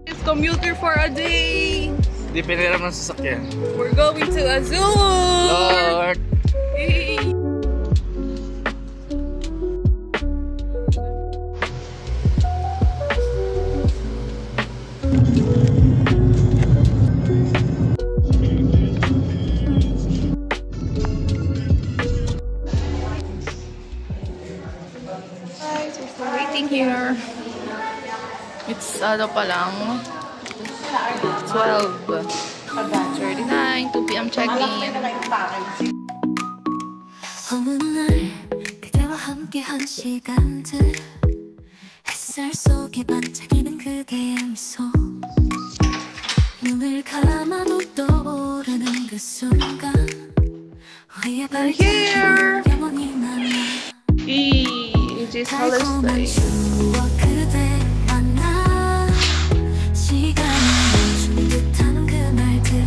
It's commuter for a day. Hindi piniram ng sasakyan. We're going to a zoo. Lord. Hey. Guys, we're still waiting here. It's ano pa lang 12:39, 2 PM check-in. 어느 날 그대와 함께한 시간들 햇살 속에 반짝이는 그대의 미소 눈을 감아도 떠오르는 그 순간 우리의 발길을 영원히 만나 EJ's 달콤한 추억 그대 만나 시간이 멈춘 듯한 그날들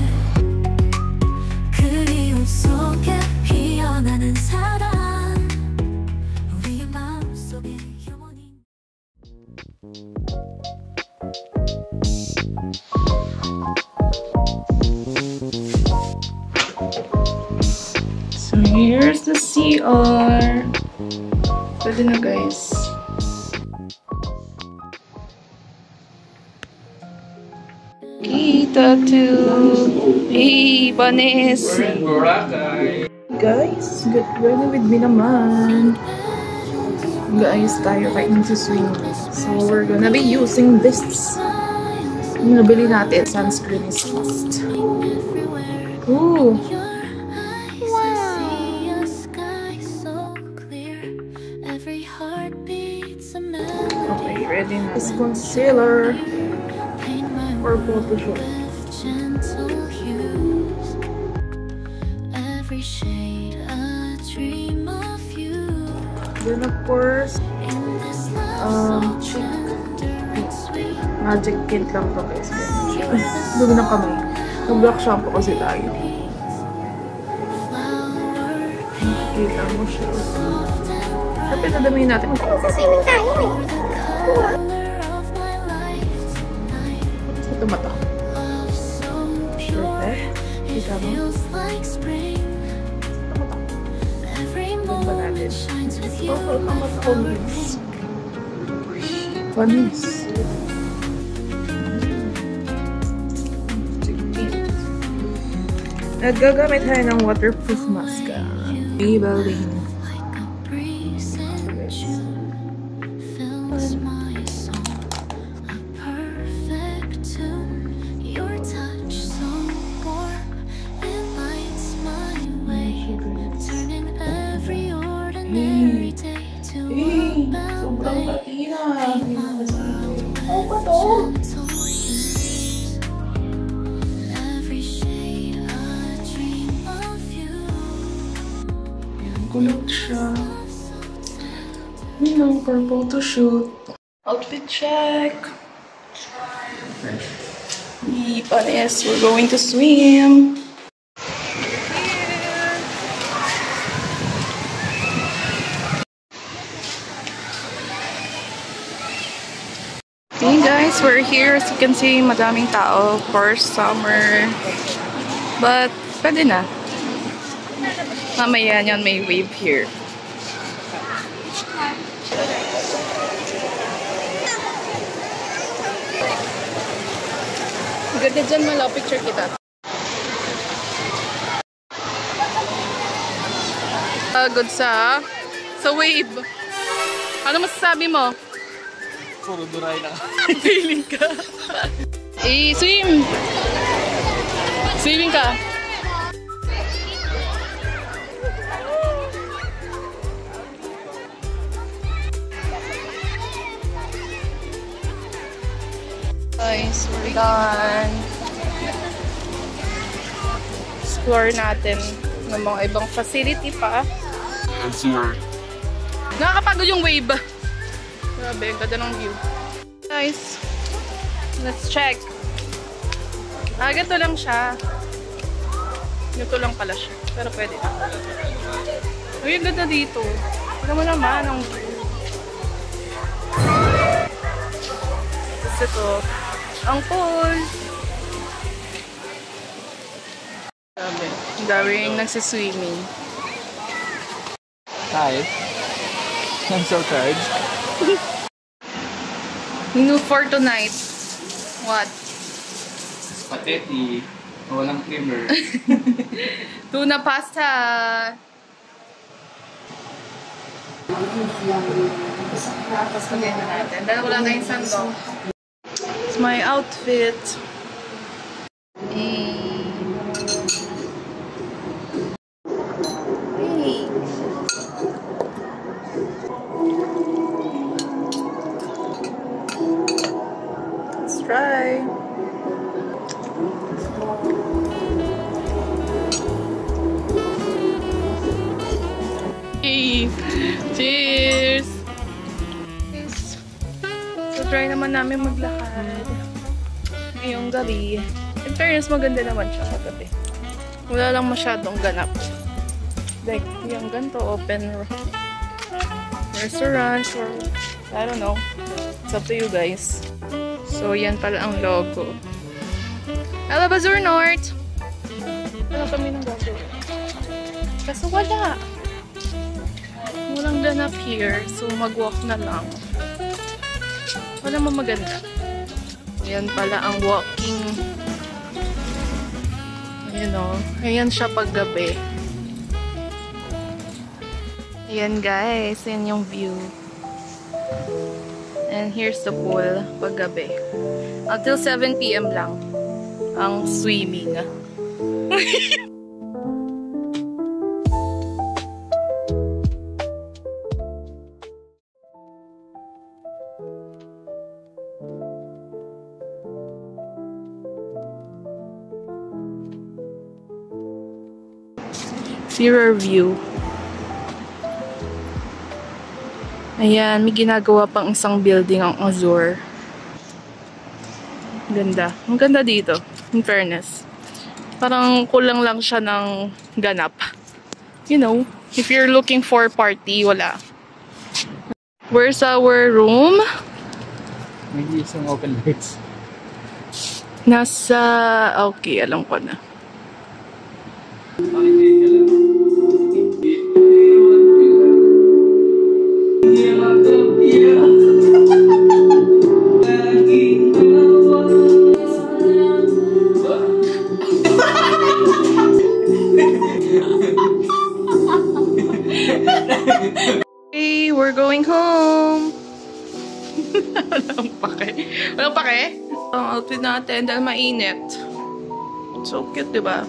그리움 속에 피어나는 사랑 우리의 마음속에 영원히 So here's the CR. Pwede na guys. Tattoo. Hey, Banes. We're in Boracay. Guys, get ready with me naman. Guys, tayo kahit nagsuswing. So, we're gonna be using this. Yung nabili natin, sunscreen is must. Ooh. Okay, ready na. This concealer or photo shoot. Then of course, cheek magic tint lang to guys. Ay, dugo ng kamay. Nag-black shampoo kasi tayo. Kita mo siya. Dapat nadamihin natin. Magsaswimming tayo eh. Ito mata. Perfect. Kita mo. Ito mata. Ito ba natin? Okay, ang mata ko means. Panis. Nagagamit tayo ng waterproof mascara. Maybelline. Sobrang katina. Oh, ba to? Kulot siya. For photo shoot. Outfit check. Panes, we're going to swim. Hey guys, we're here. As you can see, madaming tao. Of course, summer. But, pwede na. Mamaya yan, may wave here. Ganda dyan, malo. Picture kita. Good sa wave. Ano masasabi mo? Puro duray lang. Feeling ka. Swim! Swimming ka. Guys, we're done. Explore natin ng mga ibang facility pa. Nakakapagod yung wave. Grabe, ang ganda ng view. Guys, let's check. Ganito lang siya. Ito lang pala siya. Pero pwede na. Uy, ang ganda dito. Tignan mo naman ang view. Tapos ito, ang pool. Grabe. Ang daming nagsiswimming. Hi. I'm so tired. Menu for tonight. What? Spaghetti. Walang creamer. Tuna pasta. Tapos lagyan na natin. Dahil wala tayong sandok. It's my outfit. Hey. Hey. Let's try. Hey. Cheers! Yes. So, try naman namin maglakad ngayong gabi. In fairness, maganda naman siya kagabi. Wala lang masyadong ganap. Like, yung ganito, open restaurants or I don't know. It's up to you guys. So, yan pala ang logo. Hello, Bazour North! Wala kami ng logo. Kaso wala. Walang ganap here. So, mag-walk na lang. Wala mo maganda. Ayan pala ang walking. Ayan o. Ayan siya paggabi. Ayan guys. Ayan yung view. And here's the pool paggabi. Until 7 PM lang ang swimming. Mirror view. Ayan, may ginagawa pang isang building ang Azure. Ganda. Ang ganda dito, in fairness. Parang kulang lang siya ng ganap. You know, if you're looking for party, wala. Where's our room? May isang open lights. Nasa... Okay, alam ko na. Hey, we're going home. Walang pake. Walang pake? Ang outfit natin dahil mainit. So cute, diba?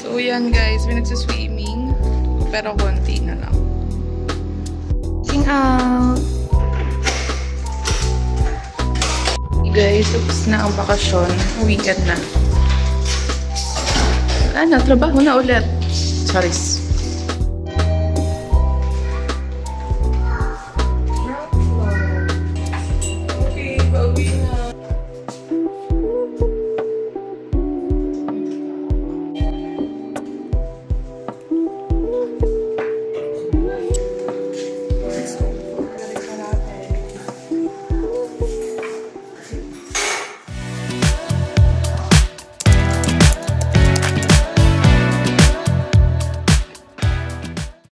So yan guys, may nagsiswimming. Pero konti na lang. Sing out! Guys, tapos na ang bakasyon. Weekend na. Wala na, trabaho na ulit. Charis.